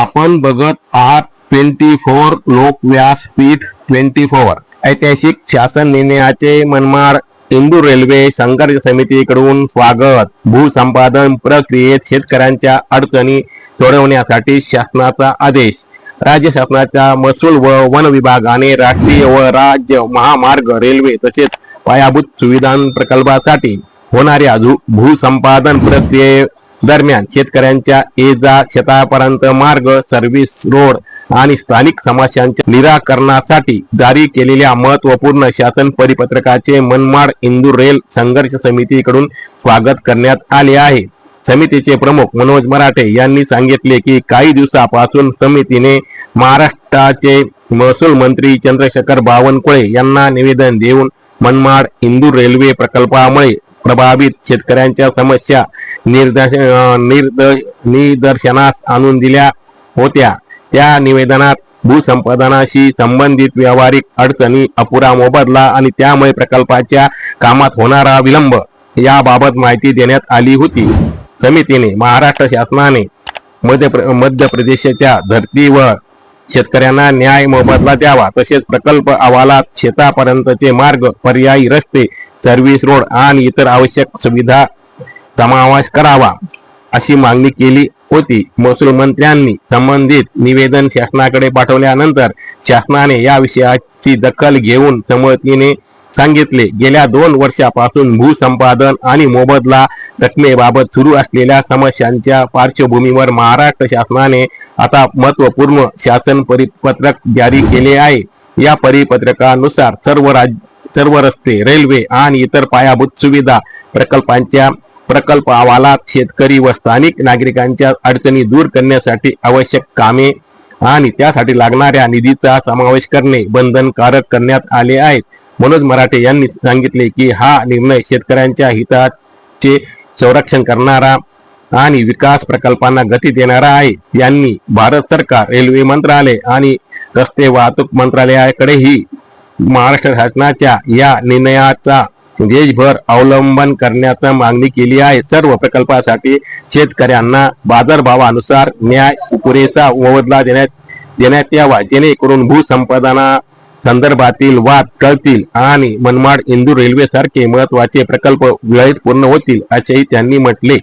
आपण बघत आहात 24 लोकव्यासपीठ 24 ऐतिहासिक शासन निर्णयाचे मनमाड इंदूर रेल्वे संघर्ष समितीकडून स्वागत। भूसंपादन प्रक्रियेत शेतकऱ्यांच्या अडचणी सोडवण्यासाठी शासनाचा आदेश। राज्य शासनाच्या महसूल व वन विभागाने राष्ट्रीय व राज्य महामार्ग रेल्वे तसेच पायाभूत सुविधा प्रकल्पासाठी होणाऱ्या भूसंपादन प्रक्रिये दरम्यान शेतकऱ्यांच्या ये-जा शेतापर्यंत मार्ग, सर्व्हिस रोड आणि स्थानिक समस्यांच्या निराकरणासाठी जारी केलेल्या महत्त्वपूर्ण शासन परिपत्रकाचे मनमाड इंदूर रेल संघर्ष समितीकडून स्वागत करण्यात आले आहे। समितीचे प्रमुख मनोज मराठे यांनी सांगितले की काही दिवसापासून समितीने महाराष्ट्राचे महसूल मंत्री चंद्रशेखर बावनकुळे यांना निवेदन देऊन मनमाड इंदूर रेल्वे प्रकल्पामुळे प्रभावित शेतकऱ्यांच्या समस्या निदर्शनास आणून दिल्या होत्या। त्या निवेदनात भूसंपादनाशी संबंधित व्यावहारिक अडचणी, अपुरा मोबदला आणि त्यामुळे प्रकल्पाच्या कामात होणारा विलंब याबाबत माहिती देण्यात आली होती। समितीने महाराष्ट्र शासनाने मध्य प्रदेशच्या धर्तीवर शेतकऱ्यांना न्याय मोबदला द्यावा, तसेच प्रकल्प अहवालात शेतापर्यंतचे मार्ग, पर्यायी रस्ते, सर्व्हिस रोड आणि इतर आवश्यक सुविधा समावेश करावा अशी मागणी केली होती। महसूल मंत्र्यांनी संबंधित निवेदन शासनाकडे पाठवल्यानंतर शासनाने या विषयाची दखल घेऊन संमतीने सांगितले। गेल्या 2 वर्षापासून भूसंपादन आणि मोबदला रकमेबाबत सुरू असलेल्या समस्यांच्या पार्श्वभूमीवर महाराष्ट्र शासनाने आता महत्त्वपूर्ण शासन परिपत्रक जारी केले आहे। या परिपत्रकानुसार सर्व रस्ते, रेल्वे आणि इतर पायाभूत सुविधा प्रकल्पांच्या प्रकल्प अहवालात शेतकरी व स्थानिक नागरिकांच्या अडचणी दूर करण्यासाठी आवश्यक कामे आणि त्यासाठी लागणाऱ्या निधीचा समावेश करणे बंधनकारक करण्यात आले आहे। मनोज मराठे यांनी सांगितले की हा निर्णय शेतकऱ्यांच्या हिताचे संरक्षण करणारा आणि विकास प्रकल्पांना गती देणारा आहे। यांनी भारत सरकार, रेल्वे मंत्रालय आणि रस्ते वाहतूक मंत्रालयाकडेही महाराष्ट्र शासनाच्या या निर्णयाचा देशभर अवलंबन करण्याची मागणी केली आहे। सर्व प्रकल्पासाठी शेतकऱ्यांना बाजारभावानुसार न्याय, पुरेसा मोबदला देण्यात यावा, जेणेकरून भूसंपादना संदर्भातील वाद टळतील आणि मनमाड इंदूर रेल्वे सारखे महत्त्वाचे प्रकल्प वेळेत पूर्ण होतील, असेही त्यांनी म्हटले।